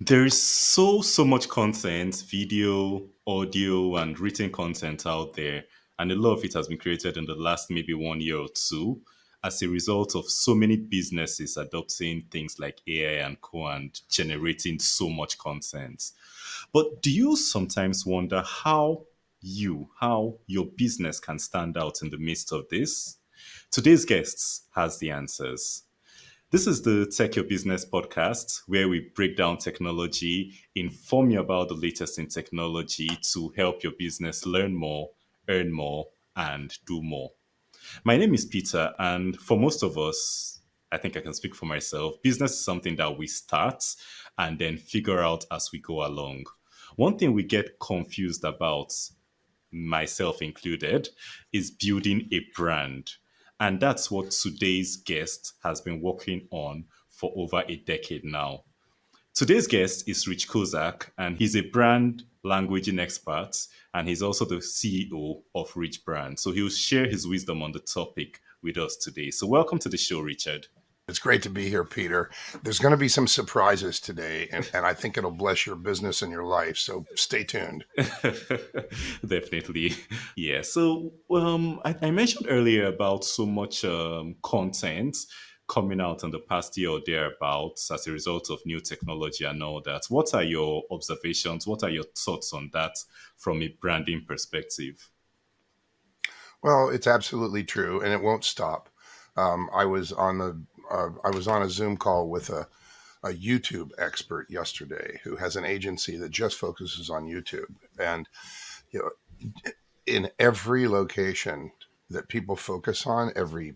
There is so much content, video, audio, and written content out there, and a lot of it has been created in the last maybe 1 year or two as a result of so many businesses adopting things like AI and co and generating so much content. But do you sometimes wonder how your business can stand out in the midst of this? Today's guest has the answers. This is the Tech Your Business podcast where we break down technology, inform you about the latest in technology to help your business learn more, earn more, and do more. My name is Peter, and for most of us, I think I can speak for myself, business is something that we start and then figure out as we go along. One thing we get confused about, myself included, is building a brand. And that's what today's guest has been working on for over a decade now. Today's guest is Rich Kozak, and he's a brand languaging expert, and he's also the CEO of Rich Brand. So he'll share his wisdom on the topic with us today. So welcome to the show, Richard. It's great to be here, Peter. There's going to be some surprises today, and I think it'll bless your business and your life. So stay tuned. Definitely. Yeah. So I mentioned earlier about so much content coming out in the past year or thereabouts as a result of new technology and all that. What are your observations? What are your thoughts on that from a branding perspective? Well, it's absolutely true, and it won't stop. I was on a Zoom call with a YouTube expert yesterday who has an agency that just focuses on YouTube, and you know, in every location that people focus on, every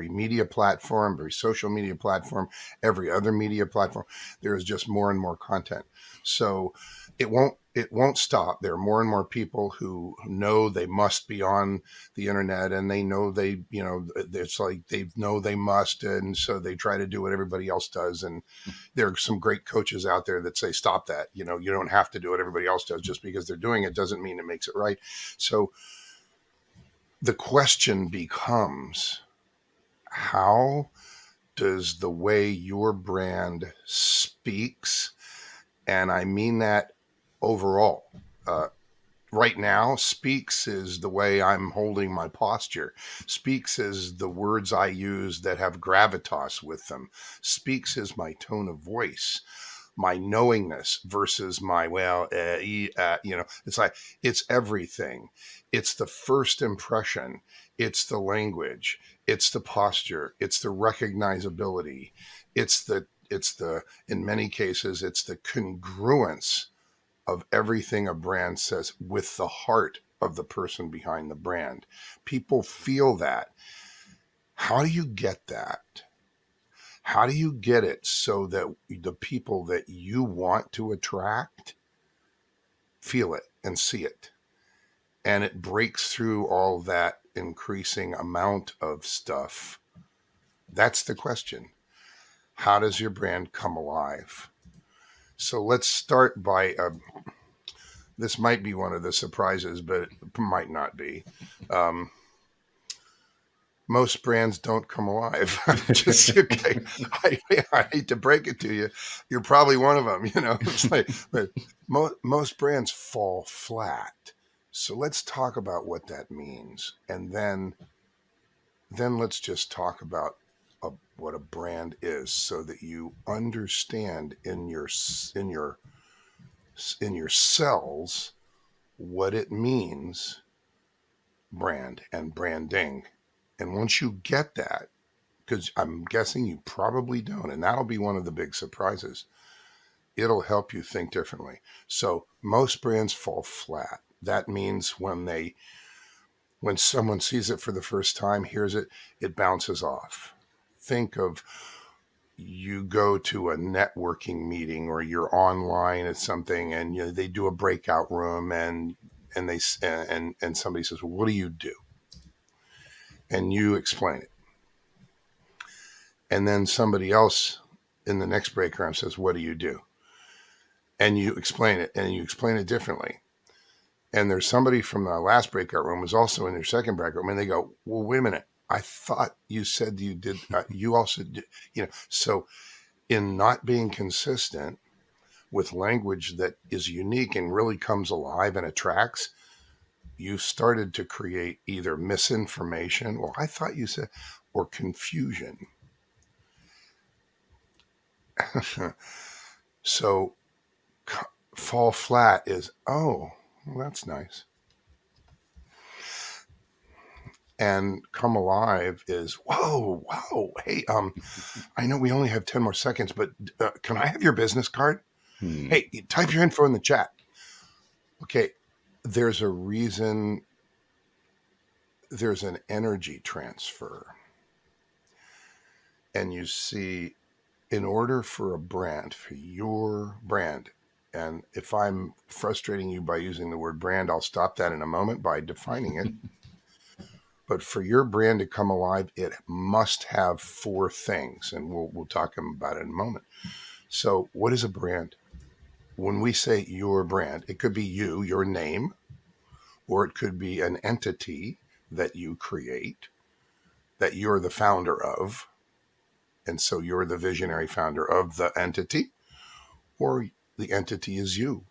media platform, every social media platform, every other media platform, there is just more and more content. So it won't stop. There are more and more people who know they must be on the internet, and they know it's like they know they must, and so they try to do what everybody else does. And there are some great coaches out there that say, stop that. You don't have to do what everybody else does. Just because they're doing it doesn't mean it makes it right. So the question becomes, how does the way your brand speaks, and I mean that overall, uh, right now, speaks is the way I'm holding my posture. Speaks is the words I use that have gravitas with them. Speaks is my tone of voice, my knowingness versus my it's like it's everything. It's the first impression, it's the language, it's the posture, it's the recognizability, it's the in many cases it's the congruence of everything a brand says with the heart of the person behind the brand. People feel that. How do you get that? How do you get it so that the people that you want to attract feel it and see it? And it breaks through all that increasing amount of stuff. That's the question. How does your brand come alive? So let's start by this might be one of the surprises, but it might not be. Um, Most brands don't come alive. Just okay. I hate to break it to you. You're probably one of them. It's like, but most brands fall flat. So let's talk about what that means, and then let's just talk about what a brand is, so that you understand in your cells what it means, brand and branding. And once you get that, because I'm guessing you probably don't, and that'll be one of the big surprises, it'll help you think differently. So most brands fall flat. That means when someone sees it for the first time, hears it, it bounces off. Think of, you go to a networking meeting, or you're online at something, and they do a breakout room, and somebody says, well, what do you do? And you explain it. And then somebody else in the next breakout room says, what do you do? And you explain it, and you explain it differently. And there's somebody from the last breakout room who's also in your second breakout room, and they go, well, wait a minute. I thought you said you did, you also did, so in not being consistent, with language that is unique and really comes alive and attracts, you started to create either misinformation, well, I thought you said, or confusion. So fall flat is, oh, well, that's nice. And come alive is, whoa, wow, hey, I know we only have 10 more seconds, but can I have your business card? Hmm. Hey, type your info in the chat. Okay, there's a reason, there's an energy transfer. And you see, in order for a brand, for your brand, and if I'm frustrating you by using the word brand, I'll stop that in a moment by defining it. But for your brand to come alive, it must have four things, and we'll talk about it in a moment. So, what is a brand? When we say your brand, it could be you, your name, or it could be an entity that you create that you're the founder of. And so you're the visionary founder of the entity, or the entity is you.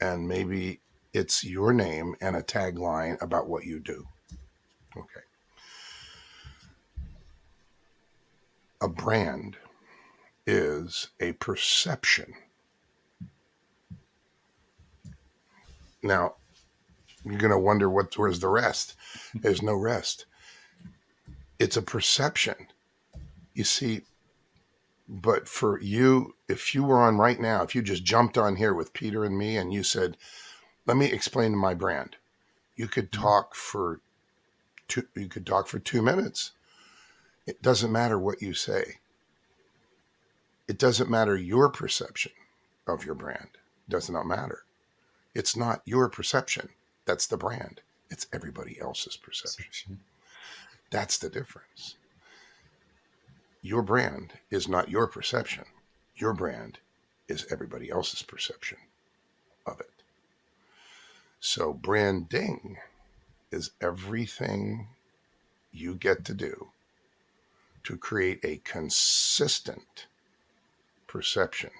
And maybe it's your name and a tagline about what you do. Okay. A brand is a perception. Now, you're going to wonder where's the rest? There's no rest. It's a perception. You see, but for you, if you were on right now, if you just jumped on here with Peter and me and you said, let me explain my brand, you could talk for you could talk for 2 minutes. It doesn't matter what you say. It doesn't matter your perception of your brand. It does not matter. It's not your perception. That's the brand. It's everybody else's perception. Perception. That's the difference. Your brand is not your perception. Your brand is everybody else's perception of it. So branding is everything you get to do to create a consistent perception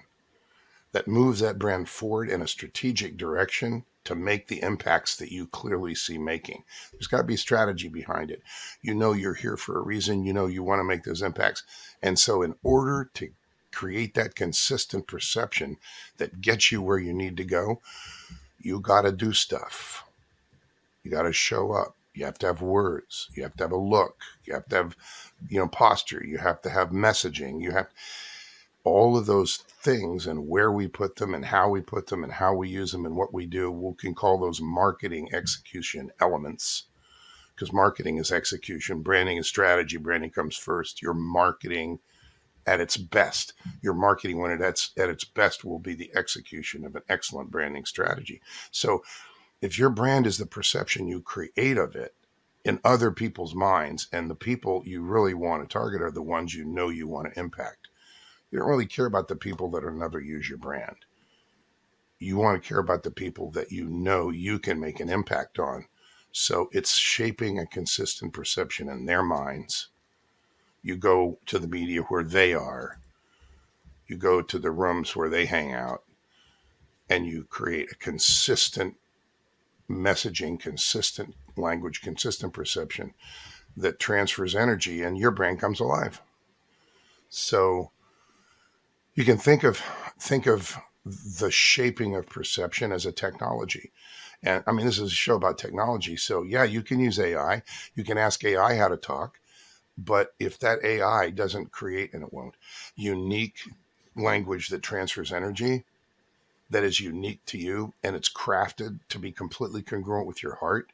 that moves that brand forward in a strategic direction to make the impacts that you clearly see making. There's got to be strategy behind it. You know you're here for a reason. You know you want to make those impacts. And so in order to create that consistent perception that gets you where you need to go, you got to do stuff. You got to show up. You have to have words. You have to have a look. You have to have, posture. You have to have messaging. You have all of those things, and where we put them and how we put them and how we use them and what we do. We can call those marketing execution elements, because marketing is execution. Branding is strategy. Branding comes first. Your marketing at its best. Your marketing when it's at its best will be the execution of an excellent branding strategy. So if your brand is the perception you create of it in other people's minds, and the people you really want to target are the ones you know you want to impact. You don't really care about the people that will never use your brand. You want to care about the people that you know you can make an impact on. So it's shaping a consistent perception in their minds. You go to the media where they are. You go to the rooms where they hang out, and you create a consistent messaging, consistent language, consistent perception that transfers energy, and your brand comes alive. So you can think of the shaping of perception as a technology. And I mean, this is a show about technology. So yeah, you can use AI. You can ask AI how to talk. But if that AI doesn't create, and it won't, unique language that transfers energy, that is unique to you, and it's crafted to be completely congruent with your heart,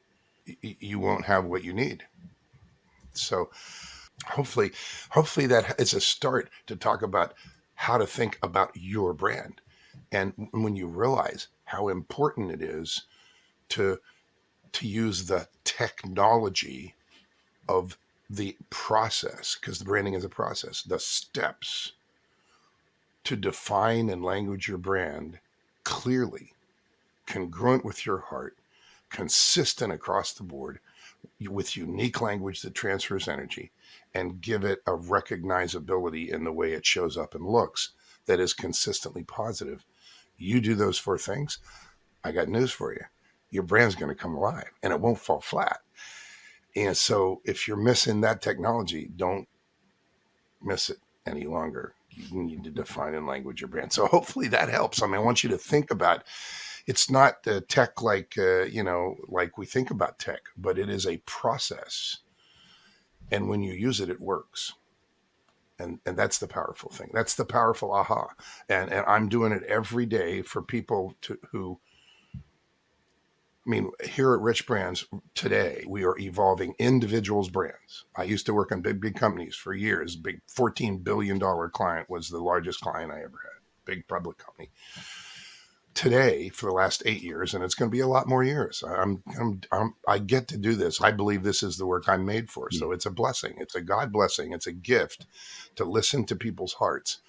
you won't have what you need. So hopefully, hopefully that is a start to talk about how to think about your brand. And when you realize how important it is to use the technology of the process, because the branding is a process, the steps to define and language your brand clearly, congruent with your heart, consistent across the board, with unique language that transfers energy, and give it a recognizability in the way it shows up and looks that is consistently positive. You do those four things, I got news for you. Your brand's going to come alive and it won't fall flat. And so if you're missing that technology, don't miss it any longer. You need to define and language your brand. So hopefully that helps. I mean, I want you to think about it's not tech like like we think about tech, but it is a process, and when you use it, it works. And that's the powerful thing. That's the powerful aha. And I'm doing it every day for people who, I mean, here at Rich Brands today, we are evolving individuals' brands. I used to work on big companies for years. Big $14 billion client was the largest client I ever had. Big public company. Today, for the last 8 years, and it's going to be a lot more years. I get to do this. I believe this is the work I'm made for. Yeah. So it's a blessing. It's a God blessing. It's a gift to listen to people's hearts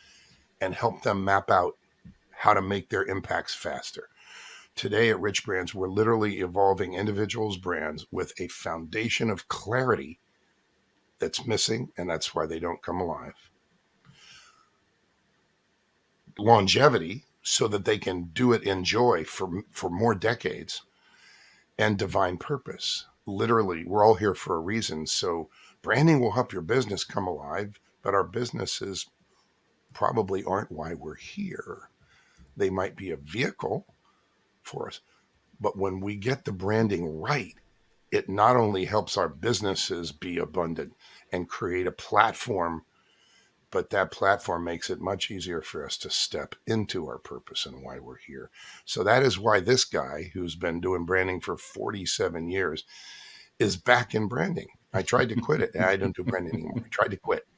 and help them map out how to make their impacts faster. Today at Rich Brands, we're literally evolving individuals' brands with a foundation of clarity that's missing, and that's why they don't come alive. Longevity, so that they can do it in joy for more decades, and divine purpose. Literally, we're all here for a reason. So branding will help your business come alive, but our businesses probably aren't why we're here. They might be a vehicle for us. But when we get the branding right, it not only helps our businesses be abundant and create a platform, but that platform makes it much easier for us to step into our purpose and why we're here. So that is why this guy, who's been doing branding for 47 years, is back in branding. I tried to quit it. I don't do branding anymore. I tried to quit.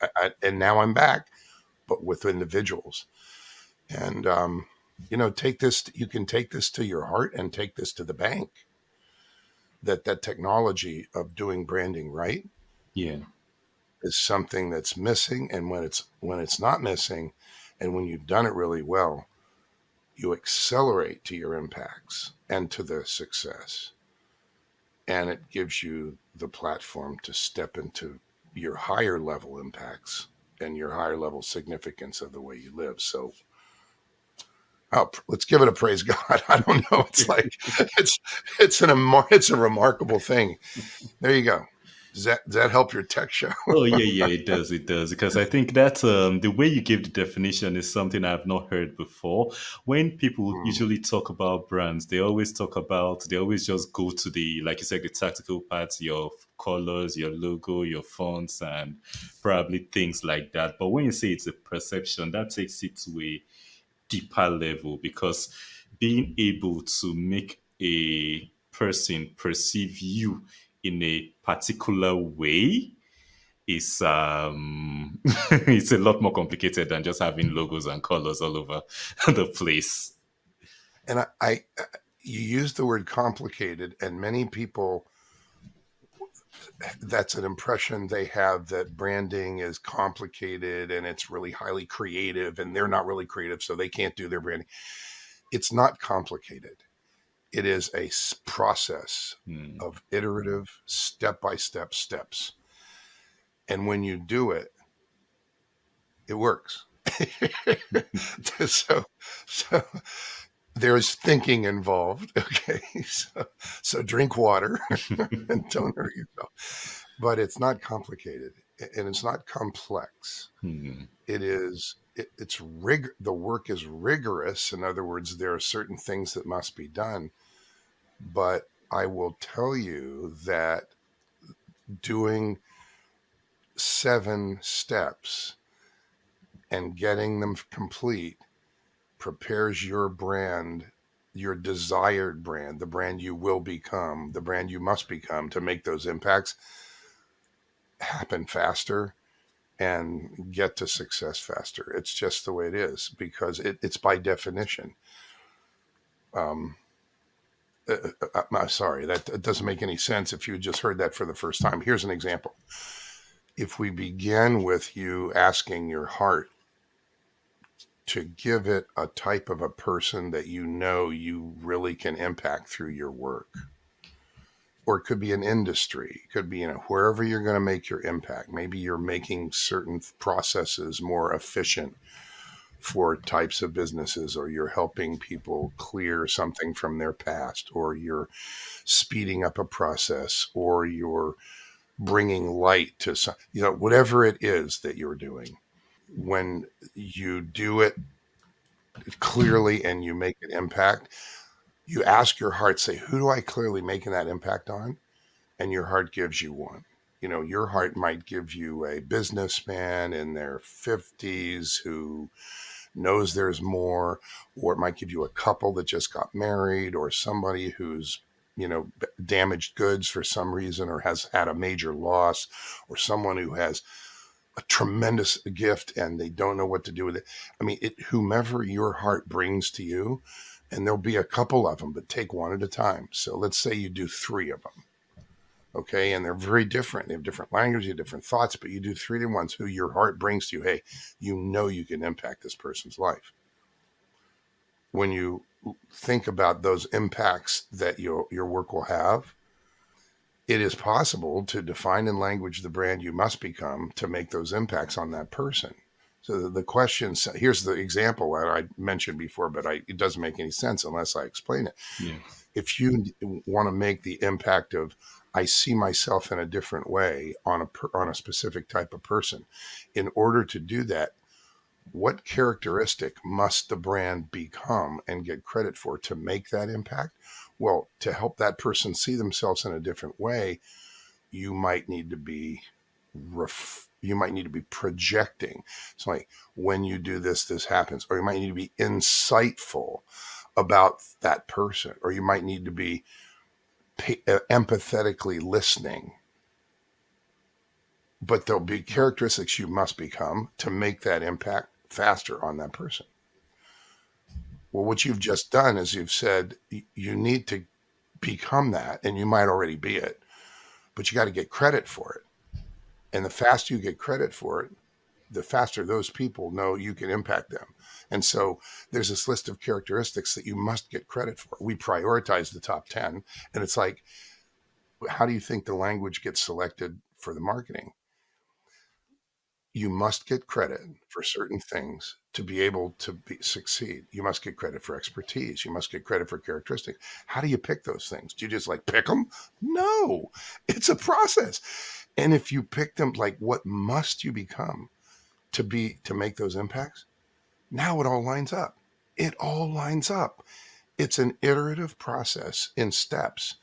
And now I'm back, but with individuals. And, take this, you can take this to your heart and take this to the bank, that technology of doing branding right Yeah. is something that's missing. And when it's not missing, and when you've done it really well, you accelerate to your impacts and to the success. And it gives you the platform to step into your higher level impacts and your higher level significance of the way you live. So, let's give it a praise God. I don't know. It's like it's it's a remarkable thing. There you go. Does that help your tech show? Oh yeah, yeah, it does, it does. Because I think that the way you give the definition is something I've not heard before. When people Mm. usually talk about brands, they always just go to the, like you said, the tactical parts, your colors, your logo, your fonts, and probably things like that. But when you say it's a perception, that takes it to a deeper level, because being able to make a person perceive you in a particular way is it's a lot more complicated than just having logos and colors all over the place. And you use the word complicated, and many people, that's an impression they have, that branding is complicated and it's really highly creative, and they're not really creative, so they can't do their branding. It's not complicated. It is a process Hmm. of iterative, step by step steps. And when you do it, it works. so, so there's thinking involved. Okay. So drink water and don't hurt yourself. But it's not complicated and it's not complex. Hmm. It is, it's the work is rigorous. In other words, there are certain things that must be done. But I will tell you that doing 7 steps and getting them complete prepares your brand, your desired brand, the brand you will become, the brand you must become to make those impacts happen faster and get to success faster. It's just the way it is, because it's by definition. Um, I'm sorry, that doesn't make any sense if you just heard that for the first time. Here's an example. If we begin with you asking your heart to give it a type of a person that you really can impact through your work, or it could be an industry, it could be wherever you're going to make your impact. Maybe you're making certain processes more efficient for types of businesses, or you're helping people clear something from their past, or you're speeding up a process, or you're bringing light to some, whatever it is that you're doing. When you do it clearly and you make an impact, you ask your heart, say, who do I clearly making that impact on? And your heart gives you one. Your heart might give you a businessman in their 50s who knows there's more, or it might give you a couple that just got married, or somebody who's, damaged goods for some reason, or has had a major loss, or someone who has a tremendous gift and they don't know what to do with it. I mean, whomever your heart brings to you, and there'll be a couple of them, but take one at a time. So let's say you do three of them. Okay. And they're very different. They have different language, you have different thoughts, but you do three to ones who your heart brings to you. Hey, you can impact this person's life. When you think about those impacts that your work will have, it is possible to define in language the brand you must become to make those impacts on that person. So the question, here's the example that I mentioned before, but it doesn't make any sense unless I explain it. Yeah. If you want to make the impact of, I see myself in a different way on a specific type of person, in order to do that, what characteristic must the brand become and get credit for to make that impact? Well, to help that person see themselves in a different way, you might need to be projecting. It's like, when you do this, this happens. Or you might need to be insightful about that person, or you might need to be empathetically listening. But there'll be characteristics you must become to make that impact faster on that person. Well, what you've just done is you've said you need to become that, and you might already be it, but you got to get credit for it. And the faster you get credit for it, the faster those people know you can impact them. And so there's this list of characteristics that you must get credit for. We prioritize the top 10, and it's like, how do you think the language gets selected for the marketing? You must get credit for certain things to be able to succeed. You must get credit for expertise. You must get credit for characteristics. How do you pick those things? Do you just like pick them? No, it's a process. And if you pick them, like, what must you become to make those impacts? Now it all lines up. It all lines up. It's an iterative process in steps.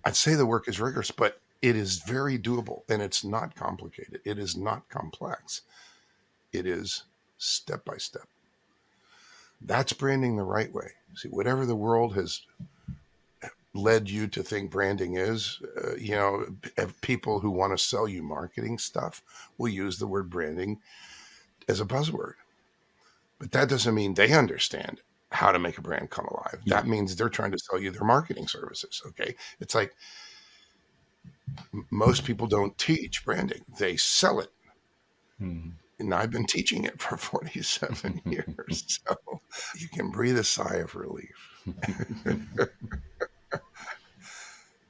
I'd say the work is rigorous, but it is very doable, and it's not complicated. It is not complex. It is step by step. That's branding the right way. See, whatever the world has led you to think branding is, people who want to sell you marketing stuff will use the word branding as a buzzword. But that doesn't mean they understand how to make a brand come alive. Yeah. That means they're trying to sell you their marketing services. Okay. It's like, most people don't teach branding, they sell it. Mm. And I've been teaching it for 47 years. So you can breathe a sigh of relief.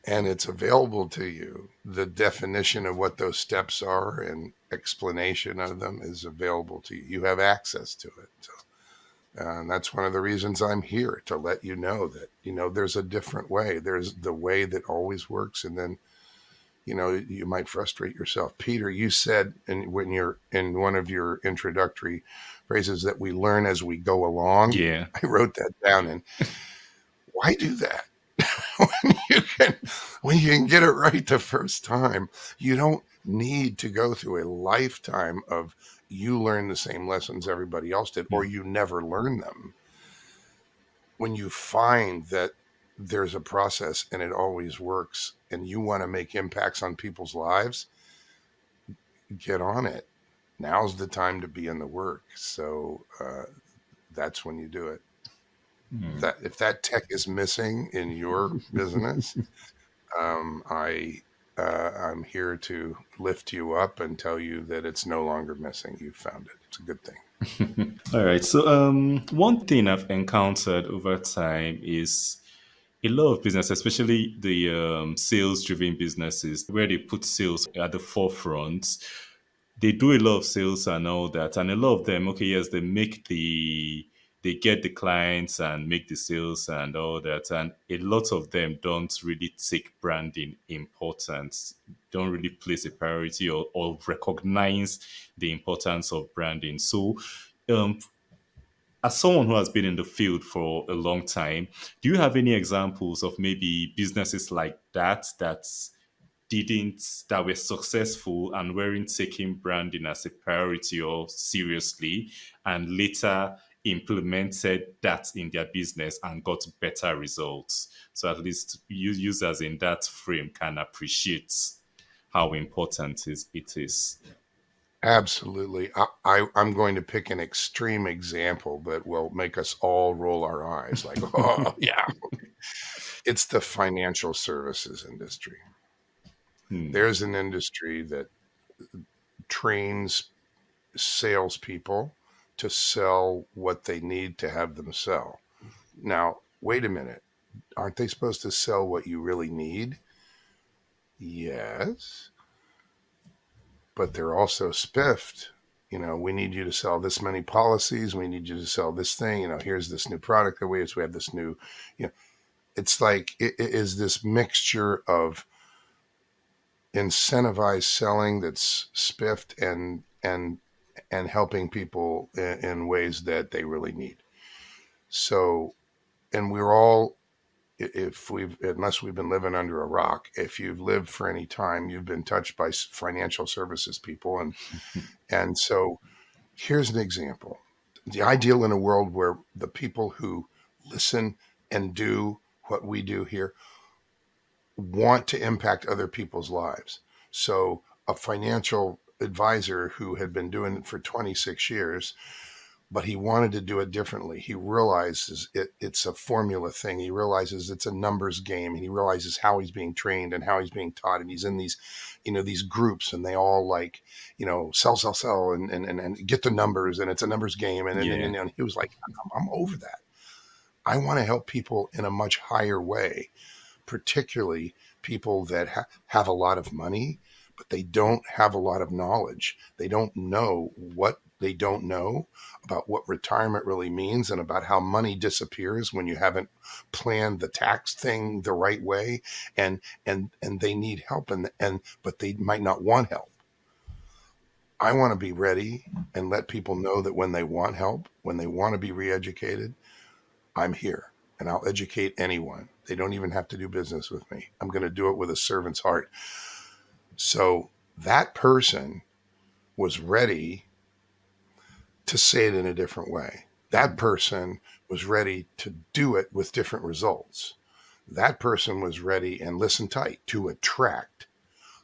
And it's available to you. The definition of what those steps are and explanation of them is available to you. You have access to it. So, and that's one of the reasons I'm here, to let you know that, there's a different way. There's the way that always works. And then, you might frustrate yourself. Peter, you said when you're in one of your introductory phrases that we learn as we go along. Yeah. I wrote that down. And why do that? when you can when you can get it right the first time, you don't need to go through a lifetime of, you learn the same lessons everybody else did, Yeah. or you never learn them. When you find that there's a process and it always works, and you want to make impacts on people's lives, get on it. Now's the time to be in the work. So that's when you do it. Mm. That if that tech is missing in your business, I'm here to lift you up and tell you that it's no longer missing. You found it. It's a good thing. All right. So, one thing I've encountered over time is a lot of business, especially the sales-driven businesses, where they put sales at the forefront. they do a lot of sales and all that, and a lot of them, okay, yes, they get the clients and make the sales and all that, and a lot of them don't really take branding importance, don't really place a priority or recognize the importance of branding. So, um, as someone who has been in the field for a long time, do you have any examples of maybe businesses like that were successful and weren't taking branding as a priority or seriously, and later implemented that in their business and got better results? So at least users in that frame can appreciate how important it is. Absolutely. I'm going to pick an extreme example that will make us all roll our eyes like, oh, yeah. It's the financial services industry. Hmm. There's an industry that trains salespeople to sell what they need to have them sell. Now, wait a minute. Aren't they supposed to sell what you really need? Yes, but they're also spiffed. We need you to sell this many policies. We need you to sell this thing. Here's this new product that we have this new, you know, it's like it is this mixture of incentivized selling that's spiffed and helping people in ways that they really need. So, and we're all, if we've, unless we've been living under a rock, if you've lived for any time, you've been touched by financial services people. And so here's an example. The ideal in a world where the people who listen and do what we do here want to impact other people's lives. So a financial advisor who had been doing it for 26 years, but he wanted to do it differently. He realizes it's a formula thing. He realizes it's a numbers game, and he realizes how he's being trained and how he's being taught. And he's in these groups, and they all like, sell, and get the numbers, and it's a numbers game. Yeah. And he was like, I'm over that. I want to help people in a much higher way, particularly people that have a lot of money, but they don't have a lot of knowledge. They don't know what they don't know about what retirement really means and about how money disappears when you haven't planned the tax thing the right way, and they need help, and but they might not want help. I want to be ready and let people know that when they want help, when they want to be re-educated, I'm here and I'll educate anyone. They don't even have to do business with me. I'm going to do it with a servant's heart. So that person was ready to say it in a different way. That person was ready to do it with different results. That person was ready, and listen tight, to attract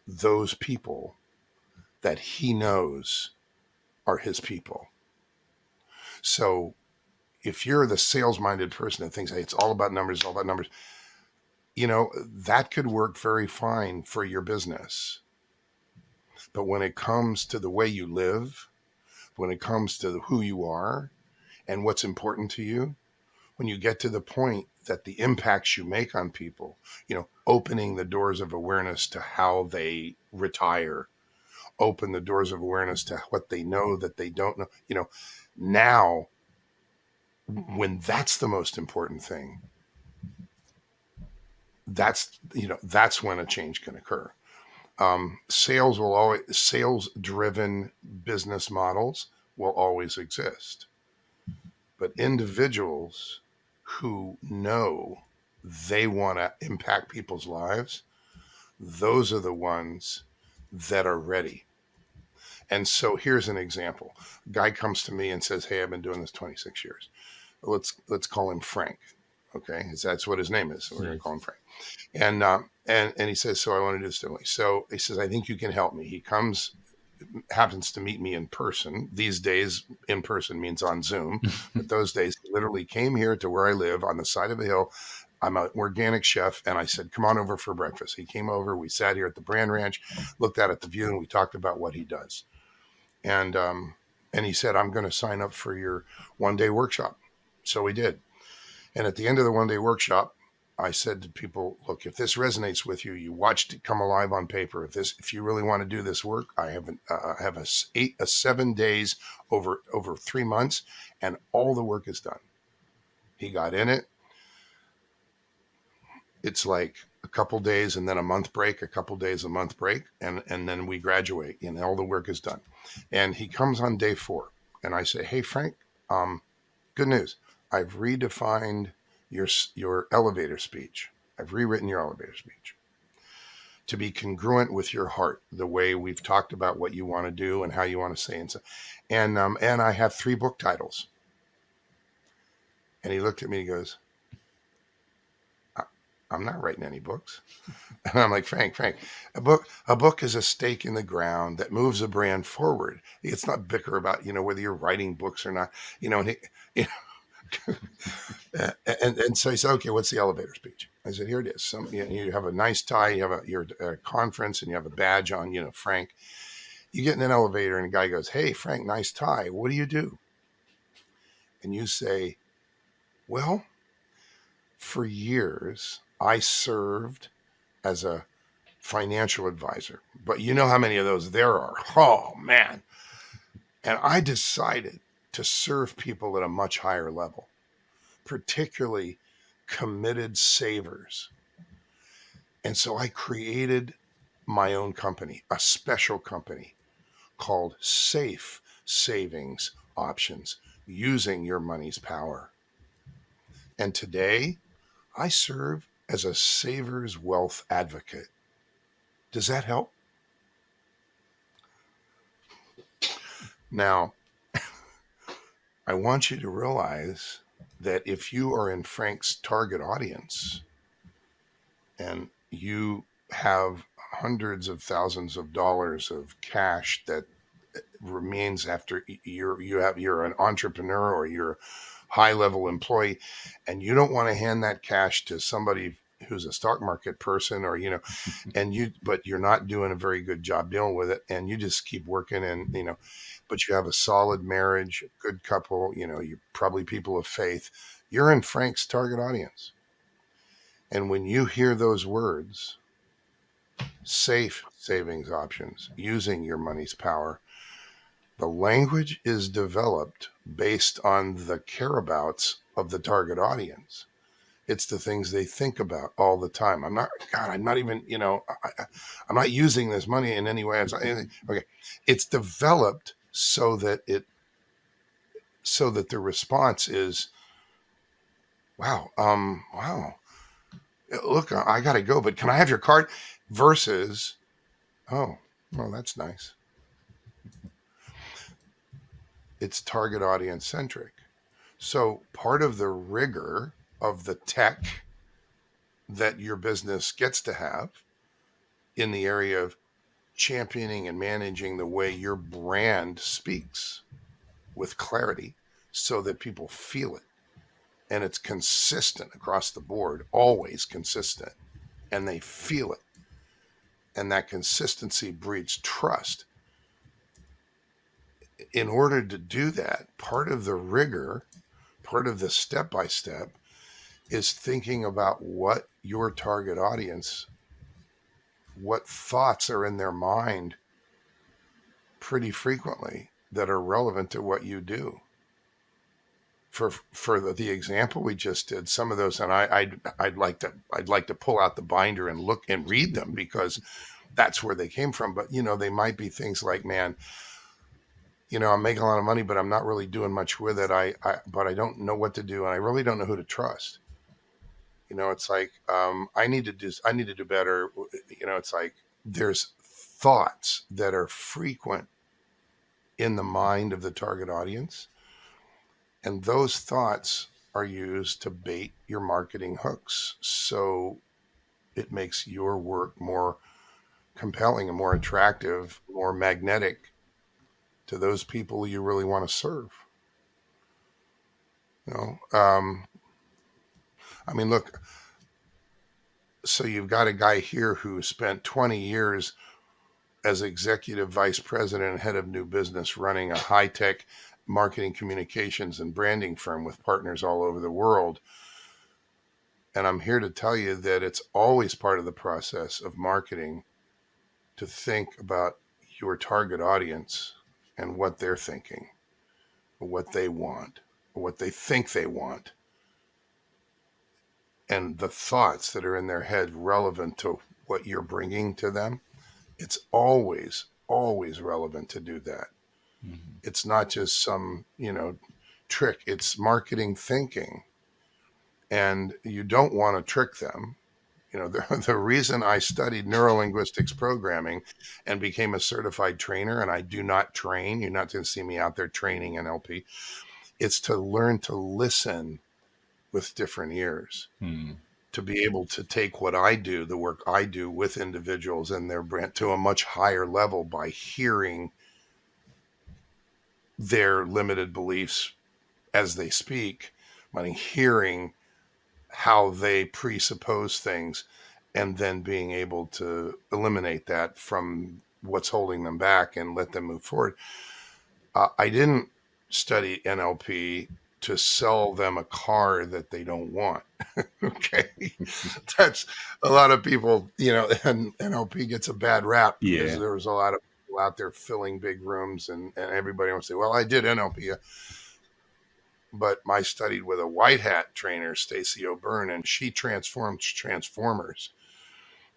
those people that he knows are his people. So if you're the sales minded person that thinks, hey, it's all about numbers, it's all about numbers, that could work very fine for your business. But when it comes to the way you live, when it comes to who you are and what's important to you, when you get to the point that the impacts you make on people, opening the doors of awareness to how they retire, open the doors of awareness to what they know that they don't know, now, when that's the most important thing, that's when a change can occur. Sales driven business models will always exist, but individuals who know they want to impact people's lives, those are the ones that are ready. And so here's an example. A guy comes to me and says, hey, I've been doing this 26 years. Let's call him Frank. Okay, that's what his name is. So we're going to call him Yes. Frank. And he says, so I want to do this differently. So he says, I think you can help me. He happens to meet me in person. These days, in person means on Zoom, but those days, he literally came here to where I live on the side of a hill. I'm an organic chef, and I said, come on over for breakfast. He came over. We sat here at the Brand Ranch, looked out at the view, and we talked about what he does. And and he said, I'm going to sign up for your 1 day workshop. So we did. And at the end of the 1 day workshop, I said to people, look, if this resonates with you, you watched it come alive on paper. If you really want to do this work, I have a 7 days over 3 months, and all the work is done. He got in it. It's like a couple days and then a month break, a couple days, a month break, and then we graduate, and all the work is done. And he comes on day 4, and I say, hey, Frank, good news. I've redefined your elevator speech. I've rewritten your elevator speech to be congruent with your heart, the way we've talked about what you want to do and how you want to say and so. And I have 3 book titles. And he looked at me and he goes, I'm not writing any books. And I'm like, Frank, a book is a stake in the ground that moves a brand forward. It's not bicker about, whether you're writing books or not, and he, and so he said, okay, what's the elevator speech? I said, here it is. You have a nice tie, you have your conference, and you have a badge on, Frank. You get in an elevator and a guy goes, hey, Frank, nice tie. What do you do? And you say, well, for years, I served as a financial advisor, but you know how many of those there are. Oh, man. And I decided to serve people at a much higher level, particularly committed savers. And so I created my own company, a special company called Safe Savings Options, using your money's power. And today I serve as a saver's wealth advocate. Does that help? Now, I want you to realize that if you are in Frank's target audience and you have hundreds of thousands of dollars of cash that remains after you're an entrepreneur or you're a high level employee, and you don't want to hand that cash to somebody who's a stock market person, or but you're not doing a very good job dealing with it, and you just keep working, and but you have a solid marriage, a good couple, you're probably people of faith. You're in Frank's target audience. And when you hear those words, safe savings options, using your money's power, the language is developed based on the careabouts of the target audience. It's the things they think about all the time. I'm not even, I'm not using this money in any way. Okay. It's developed so that the response is, wow, wow, look, I got to go, but can I have your card? Versus, oh, well, that's nice. It's target audience centric. So part of the rigor of the tech that your business gets to have in the area of championing and managing the way your brand speaks with clarity so that people feel it, and it's consistent across the board, always consistent, and they feel it, and that consistency breeds trust. In order to do that, part of the rigor, part of the step by step, is thinking about what your target audience, what thoughts are in their mind pretty frequently that are relevant to what you do. For the example we just did, some of those, and I'd like to pull out the binder and look and read them, because that's where they came from. But they might be things like, man, I'm making a lot of money, but I'm not really doing much with it. But I don't know what to do, and I really don't know who to trust. It's like, I need to do better. It's like there's thoughts that are frequent in the mind of the target audience, and those thoughts are used to bait your marketing hooks. So it makes your work more compelling and more attractive, more magnetic to those people you really want to serve. You know, I mean, look, so you've got a guy here who spent 20 years as executive vice president and head of new business, running a high-tech marketing, communications, and branding firm with partners all over the world. And I'm here to tell you that it's always part of the process of marketing to think about your target audience and what they're thinking, what they want, what they think they want, and the thoughts that are in their head relevant to what you're bringing to them. It's always, always relevant to do that. It's not just some, trick. It's marketing thinking. And you don't want to trick them. The reason I studied neurolinguistics programming and became a certified trainer, and I do not train, you're not going to see me out there training NLP, it's to learn to listen with different ears, to be able to take what I do, the work I do with individuals and their brand to a much higher level by hearing their limited beliefs as they speak, by hearing how they presuppose things, and then being able to eliminate that from what's holding them back and let them move forward. I didn't study NLP to sell them a car that they don't want. Okay. That's a lot of people, and NLP gets a bad rap because Yeah. there was a lot of people out there filling big rooms, and everybody wants to say, well, I did NLP. But I studied with a white hat trainer, Stacey O'Byrne, and she transforms transformers.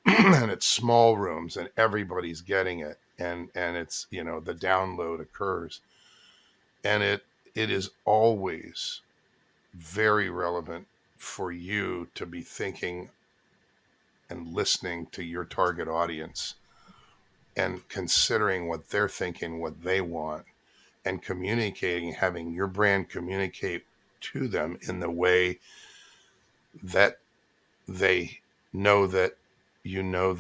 And it's small rooms and everybody's getting it. And it's, the download occurs. And it is always very relevant for you to be thinking and listening to your target audience and considering what they're thinking, what they want, and communicating, having your brand communicate to them in the way that they know that you know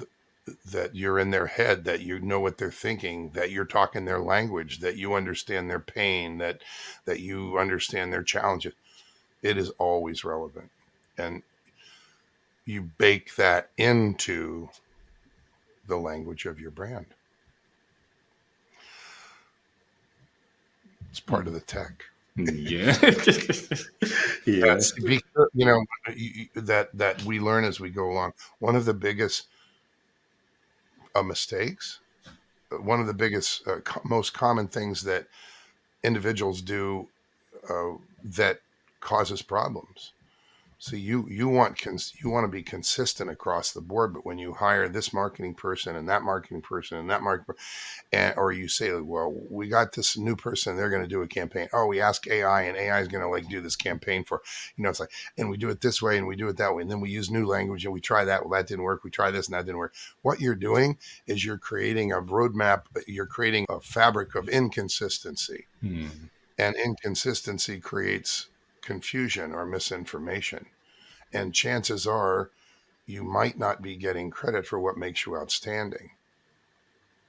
that you're in their head, that you know what they're thinking, that you're talking their language, that you understand their pain, that you understand their challenges. It is always relevant. And you bake that into the language of your brand. It's part of the tech. Yeah. Yeah. Yes, that we learn as we go along. One of the biggest mistakes, one of the biggest, most common things that individuals do that causes problems. So you want to be consistent across the board, but when you hire this marketing person and that marketing person and that marketing, or you say, well, we got this new person, they're going to do a campaign. Oh, we ask AI, and AI is going to like do this campaign for, it's like, and we do it this way and we do it that way, and then we use new language and we try that. Well, that didn't work. We try this and that didn't work. What you're doing is you're creating a roadmap. You're creating a fabric of inconsistency, and inconsistency creates confusion or misinformation. And chances are you might not be getting credit for what makes you outstanding.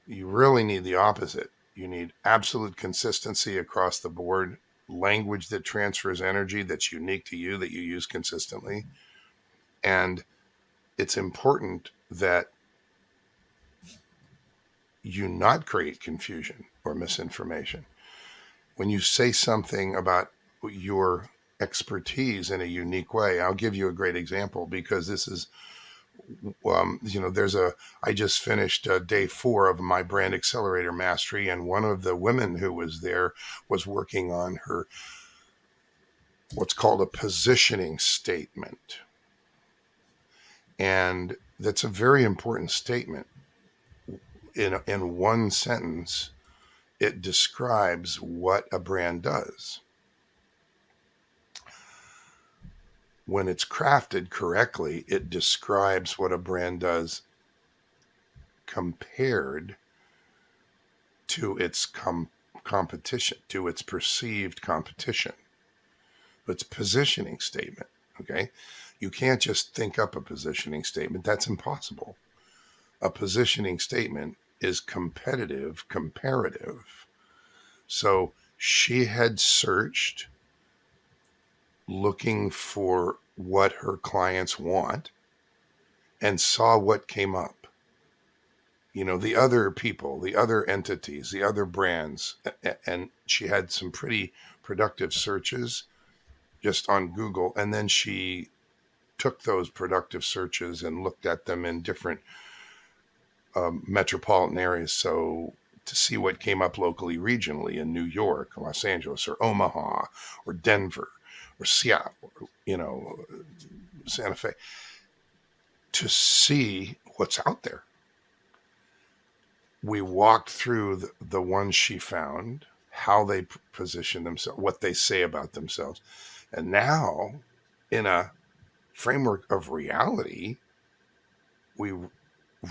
You really need the opposite. You need absolute consistency across the board, language that transfers energy that's unique to you, that you use consistently. And it's important that you not create confusion or misinformation. When you say something about your expertise in a unique way, I'll give you a great example because this is I just finished day 4 of my brand accelerator mastery, and one of the women who was there was working on her what's called a positioning statement. And that's a very important statement. In one sentence, it describes what a brand does. When it's crafted correctly, it describes what a brand does compared to its competition, to its perceived competition. It's positioning statement. Okay. You can't just think up a positioning statement. That's impossible. A positioning statement is competitive, comparative. So she had searched looking for what her clients want and saw what came up. The other people, the other entities, the other brands. And she had some pretty productive searches just on Google. And then she took those productive searches and looked at them in different metropolitan areas. So to see what came up locally, regionally in New York, Los Angeles, or Omaha, or Denver, or Seattle, or, Santa Fe, to see what's out there. We walked through the ones she found, how they position themselves, what they say about themselves. And now, in a framework of reality, we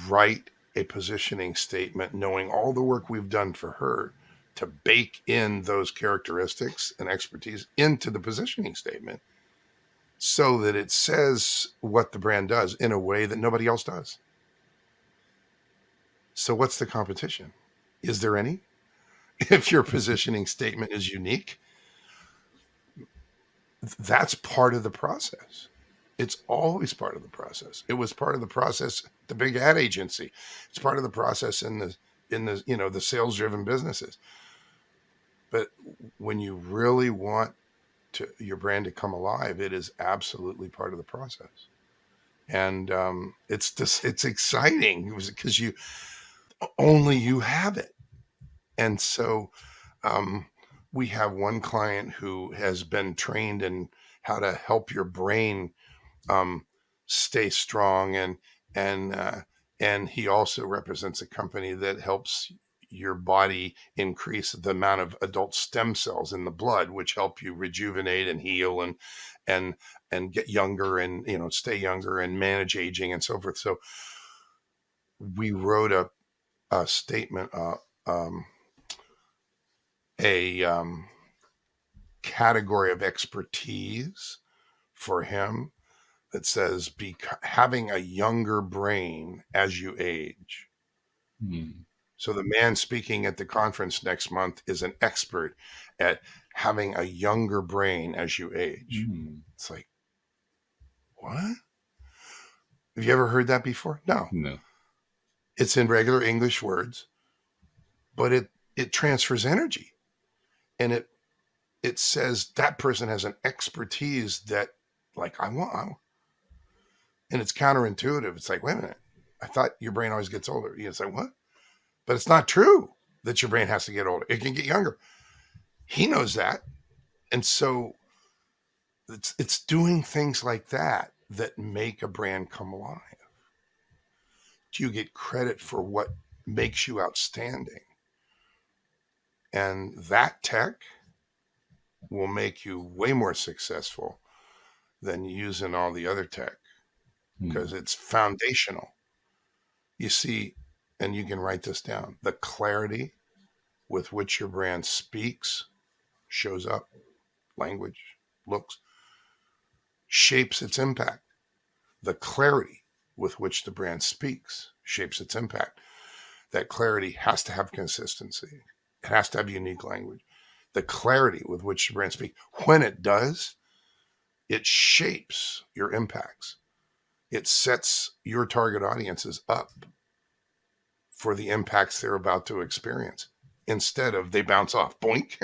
write a positioning statement, knowing all the work we've done for her to bake in those characteristics and expertise into the positioning statement so that it says what the brand does in a way that nobody else does. So, what's the competition? Is there any? If your positioning statement is unique, that's part of the process. It's always part of the process. It was part of the process, the big ad agency. It's part of the process in the the sales driven businesses. But when you really want your brand to come alive, it is absolutely part of the process. And it's exciting because you only you have it. And so um, we have one client who has been trained in how to help your brain um, stay strong, and and he also represents a company that helps your body increase the amount of adult stem cells in the blood, which help you rejuvenate and heal and and get younger and stay younger and manage aging and so forth. So we wrote a statement, um, a category of expertise for him that says having a younger brain as you age. Hmm. So the man speaking at the conference next month is an expert at having a younger brain as you age. Hmm. It's like, what? Have you ever heard that before? No. No. It's in regular English words, but it transfers energy, and it says that person has an expertise that like I want, and it's counterintuitive. It's like, wait a minute, I thought your brain always gets older. It's like, what? But it's not true that your brain has to get older. It can get younger. He knows that. And so it's doing things like that that make a brand come alive. You get credit for what makes you outstanding. And that tech will make you way more successful than using all the other tech because Hmm. it's foundational. You see, and you can write this down, the clarity with which your brand speaks, shows up, language, looks, shapes its impact. The clarity with which the brand speaks shapes its impact. That clarity has to have consistency. It has to have unique language. The clarity with which the brand speaks, when it does, it shapes your impacts. It sets your target audiences up for the impacts they're about to experience instead of they bounce off, boink,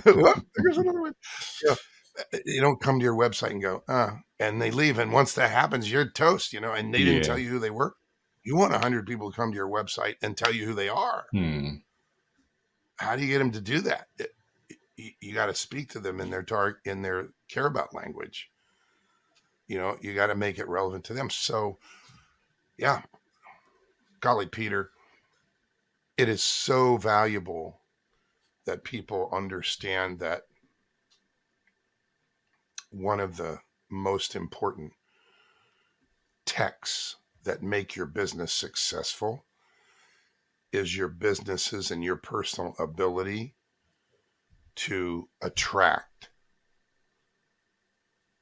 whoop, there's another one. You know, you don't come to your website and go, and they leave. And once that happens, you're toast, and they didn't tell Yeah. you who they were. You want 100 people to come to your website and tell you who they are. Hmm. How do you get them to do that? You got to speak to them in their in their care about language. You got to make it relevant to them. So, yeah, golly, Peter, it is so valuable that people understand that one of the most important techs that make your business successful is your businesses and your personal ability to attract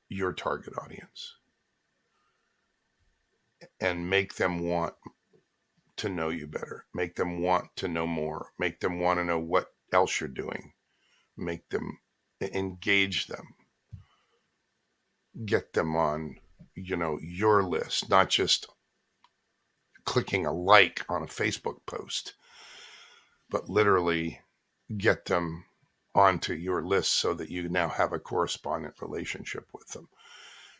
your target audience and make them want to know you better, make them want to know more, make them want to know what else you're doing, make them engage them, get them on, your list, not just clicking a like on a Facebook post, but literally get them onto your list so that you now have a correspondent relationship with them.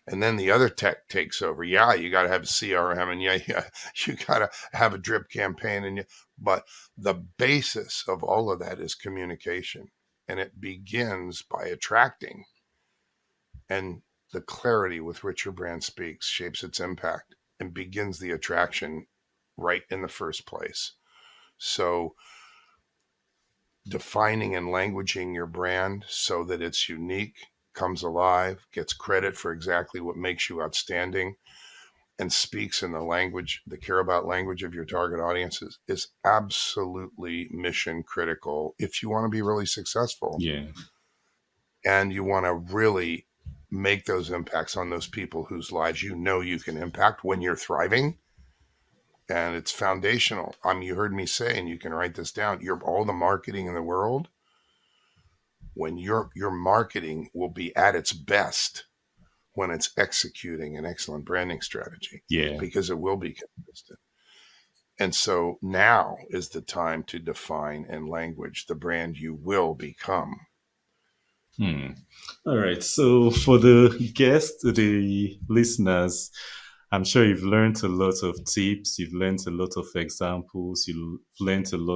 And then the other tech takes over. Yeah, you got to have a CRM, and yeah, you got to have a drip campaign, but the basis of all of that is communication, and it begins by attracting, and the clarity with which your brand speaks shapes its impact and begins the attraction right in the first place. So defining and languaging your brand so that it's unique, comes alive, gets credit for exactly what makes you outstanding, and speaks in the language, the care about language of your target audiences is absolutely mission critical if you want to be really successful Yeah. and you want to really make those impacts on those people whose lives you know you can impact when you're thriving. And it's foundational. You heard me say, and you can write this down, you're all the marketing in the world, when your marketing will be at its best when it's executing an excellent branding strategy, Yeah. because it will be consistent. And so now is the time to define and language the brand you will become. Hmm. All right. So for the guests, the listeners, I'm sure you've learned a lot of tips. You've learned a lot of examples. You've learned a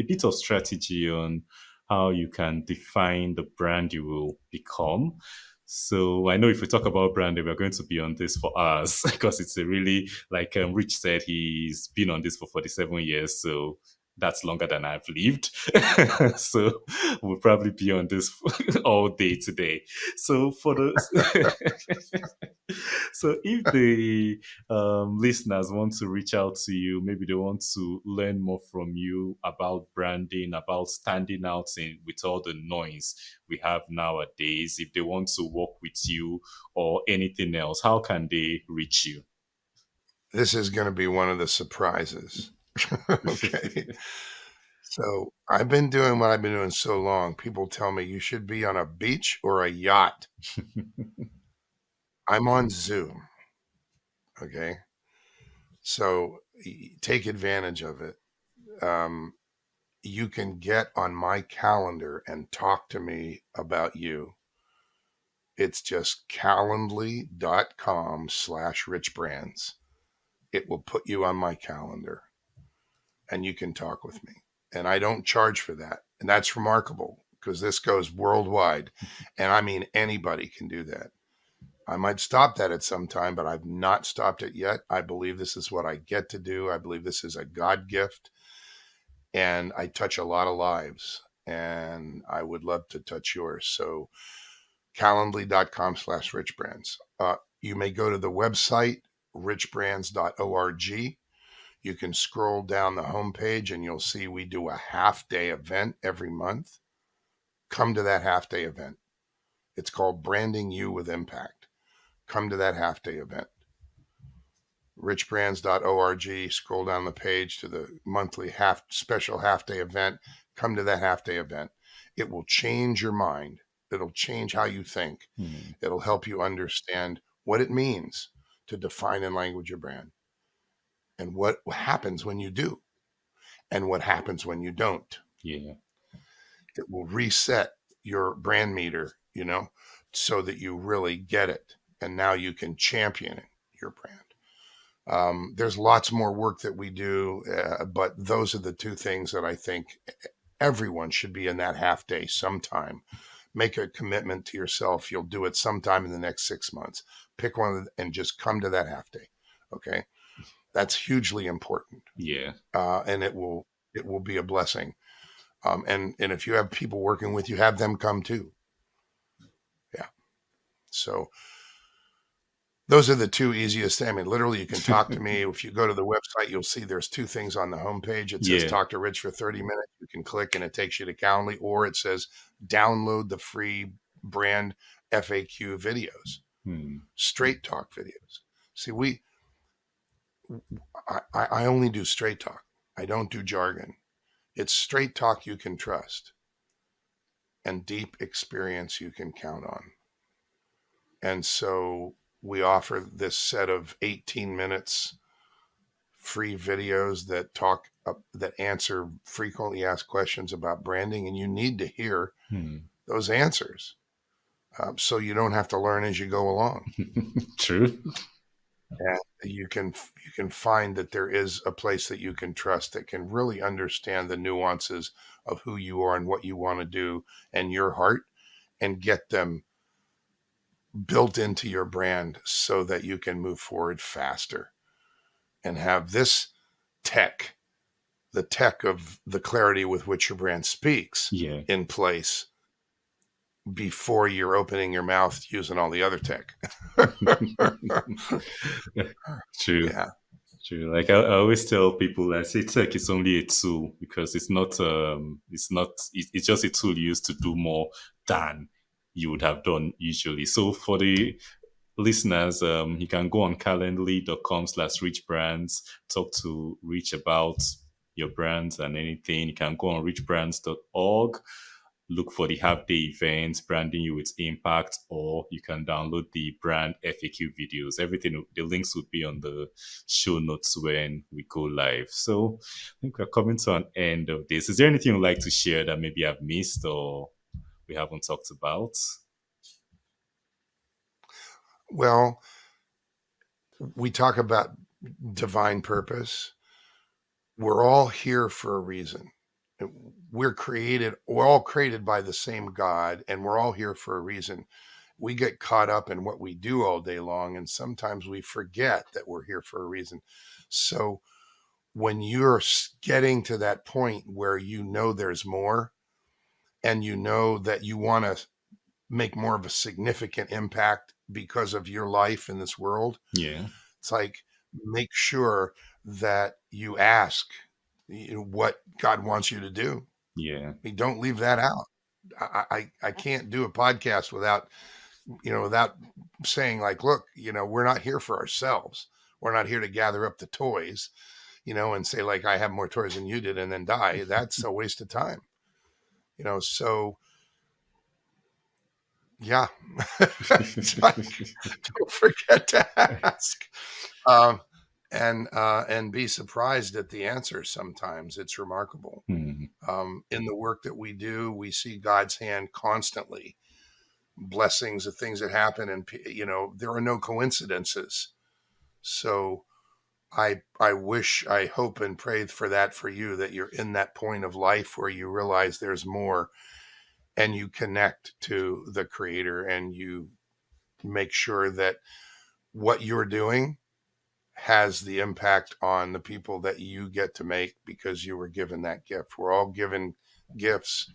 bit of strategy on how you can define the brand you will become. So I know if we talk about branding, we're going to be on this for hours because it's a really, like Rich said, he's been on this for 47 years. So that's longer than I've lived. So we'll probably be on this all day today. So for the so if the listeners want to reach out to you, maybe they want to learn more from you about branding, about standing out with all the noise we have nowadays. If they want to work with you or anything else, how can they reach you? This is going to be one of the surprises. Okay. So I've been doing what I've been doing so long. People tell me you should be on a beach or a yacht. I'm on Zoom. Okay. So take advantage of it. Um, you can get on my calendar and talk to me about you. It's just calendly.com/richbrands. It will put you on my calendar and you can talk with me. And I don't charge for that. And that's remarkable because this goes worldwide. And I mean, anybody can do that. I might stop that at some time, but I've not stopped it yet. I believe this is what I get to do. I believe this is a God gift. And I touch a lot of lives. And I would love to touch yours. So calendly.com/richbrands. You may go to the website, richbrands.org. You can scroll down the homepage and you'll see we do a half day event every month. Come to that half day event. It's called Branding You with Impact. Come to that half day event. Richbrands.org. Scroll down the page to the monthly special half day event. Come to that half day event. It will change your mind. It'll change how you think. Hmm. It'll help you understand what it means to define and language your brand and what happens when you do and what happens when you don't. Yeah. It will reset your brand meter, so that you really get it. And now you can champion your brand. There's lots more work that we do, but those are the two things that I think everyone should be in that half day sometime. Make a commitment to yourself. You'll do it sometime in the next 6 months. Pick one and just come to that half day. Okay. That's hugely important. Yeah. And it will be a blessing. And if you have people working with you, have them come too. Yeah. So those are the two easiest. I mean, literally, you can talk to me. If you go to the website, you'll see there's two things on the homepage. It says Yeah. talk to Rich for 30 minutes. You can click and it takes you to Calendly, or it says download the free brand FAQ videos, Hmm. straight talk videos. See, I only do straight talk. I don't do jargon. It's straight talk you can trust and deep experience you can count on. And so we offer this set of 18 minutes free videos that answer frequently asked questions about branding, and you need to hear Hmm. those answers. so you don't have to learn as you go along. True. And you can find that there is a place that you can trust that can really understand the nuances of who you are and what you want to do and your heart, and get them built into your brand so that you can move forward faster and have this tech, the tech of the clarity with which your brand speaks, Yeah. in place before you're opening your mouth using all the other tech. True. Yeah. True. Like I always tell people, I say tech is only a tool because it's just a tool used to do more than you would have done usually. So for the listeners, you can go on calendly.com/rich brands, talk to Rich about your brands and anything. You can go on richbrands.org, look for the half day events, branding you with impact, or you can download the brand FAQ videos. Everything, the links would be on the show notes when we go live. So I think we're coming to an end of this. Is there anything you'd like to share that maybe I've missed or we haven't talked about? Well, we talk about divine purpose. We're all here for a reason. We're all created by the same God, and we're all here for a reason. We get caught up in what we do all day long, and sometimes we forget that we're here for a reason. So when you're getting to that point where you know there's more, and you know that you want to make more of a significant impact because of your life in this world, Yeah. it's like, make sure that you ask, what God wants you to do. Yeah. Don't leave that out. I can't do a podcast without saying, like, look, we're not here for ourselves. We're not here to gather up the toys, and say, like, I have more toys than you did and then die. That's a waste of time. So yeah. It's like, don't forget to ask. Um, and be surprised at the answer. Sometimes it's remarkable. Hmm. In the work that we do, we see God's hand constantly, blessings of things that happen, and there are no coincidences. So I wish, I hope, and pray for that for you, that you're in that point of life where you realize there's more, and you connect to the Creator, and you make sure that what you're doing has the impact on the people that you get to make, because you were given that gift. We're all given gifts,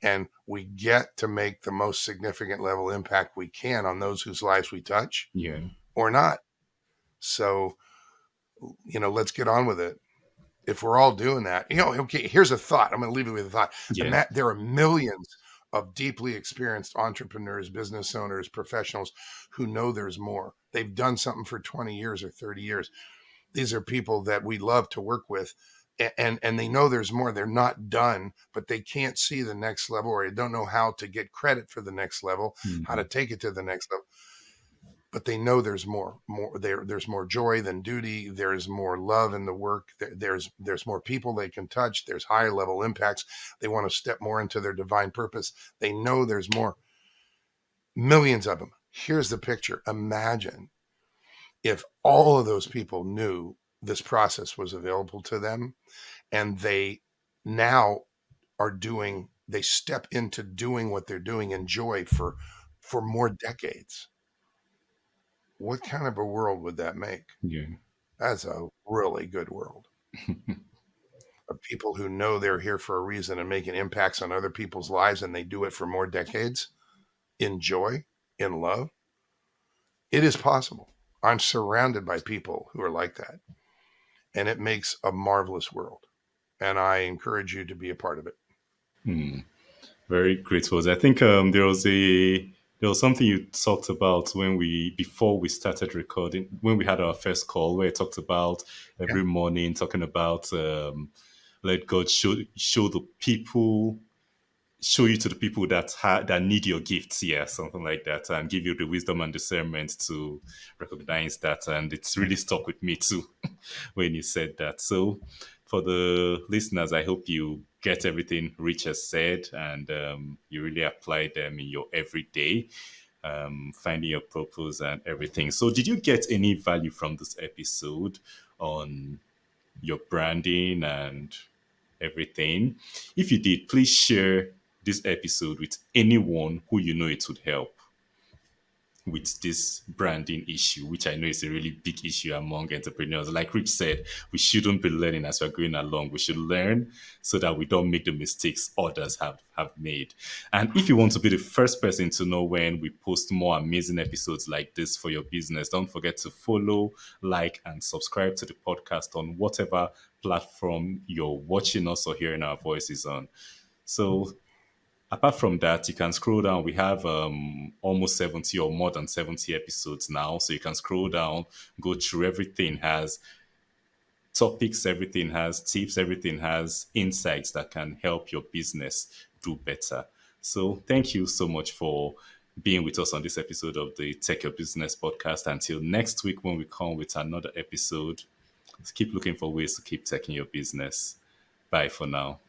and we get to make the most significant level impact we can on those whose lives we touch, Yeah. or not. So, let's get on with it. If we're all doing that, okay, here's a thought. I'm going to leave you with a thought. Yeah. There are millions of deeply experienced entrepreneurs, business owners, professionals who know there's more. They've done something for 20 years or 30 years. These are people that we love to work with, and they know there's more. They're not done, but they can't see the next level, or they don't know how to get credit for the next level, how to Hmm. take it to the next level. But they know there's more there's more joy than duty. There's more love in the work. There's more people they can touch. There's higher level impacts. They want to step more into their divine purpose. They know there's more. Millions of them. Here's the picture. Imagine if all of those people knew this process was available to them, and they now they step into doing what they're doing in joy for more decades. What kind of a world would that make? Yeah. That's a really good world of people who know they're here for a reason and making impacts on other people's lives, and they do it for more decades in joy, in love. It is possible. I'm surrounded by people who are like that, and it makes a marvelous world. And I encourage you to be a part of it. Hmm. Very grateful. I think there was something you talked about when we before we started recording, when we had our first call, where you talked about Yeah. every morning talking about let God show the people, show you to the people that need your gifts, yeah, something like that, and give you the wisdom and discernment to recognize that. And it's really stuck with me too when you said that. So for the listeners, I hope you get everything Rich has said and you really apply them in your everyday, finding your purpose and everything. So, did you get any value from this episode on your branding and everything? If you did, please share this episode with anyone who you know it would help with this branding issue, which I know is a really big issue among entrepreneurs. Like Rich said, we shouldn't be learning as we're going along. We should learn so that we don't make the mistakes others have made. And if you want to be the first person to know when we post more amazing episodes like this for your business, don't forget to follow, like, and subscribe to the podcast on whatever platform you're watching us or hearing our voices on. So apart from that, you can scroll down. We have almost 70 or more than 70 episodes now. So you can scroll down, go through everything, has topics, everything has tips, everything has insights that can help your business do better. So thank you so much for being with us on this episode of the Tech Your Business podcast. Until next week when we come with another episode, keep looking for ways to keep taking your business. Bye for now.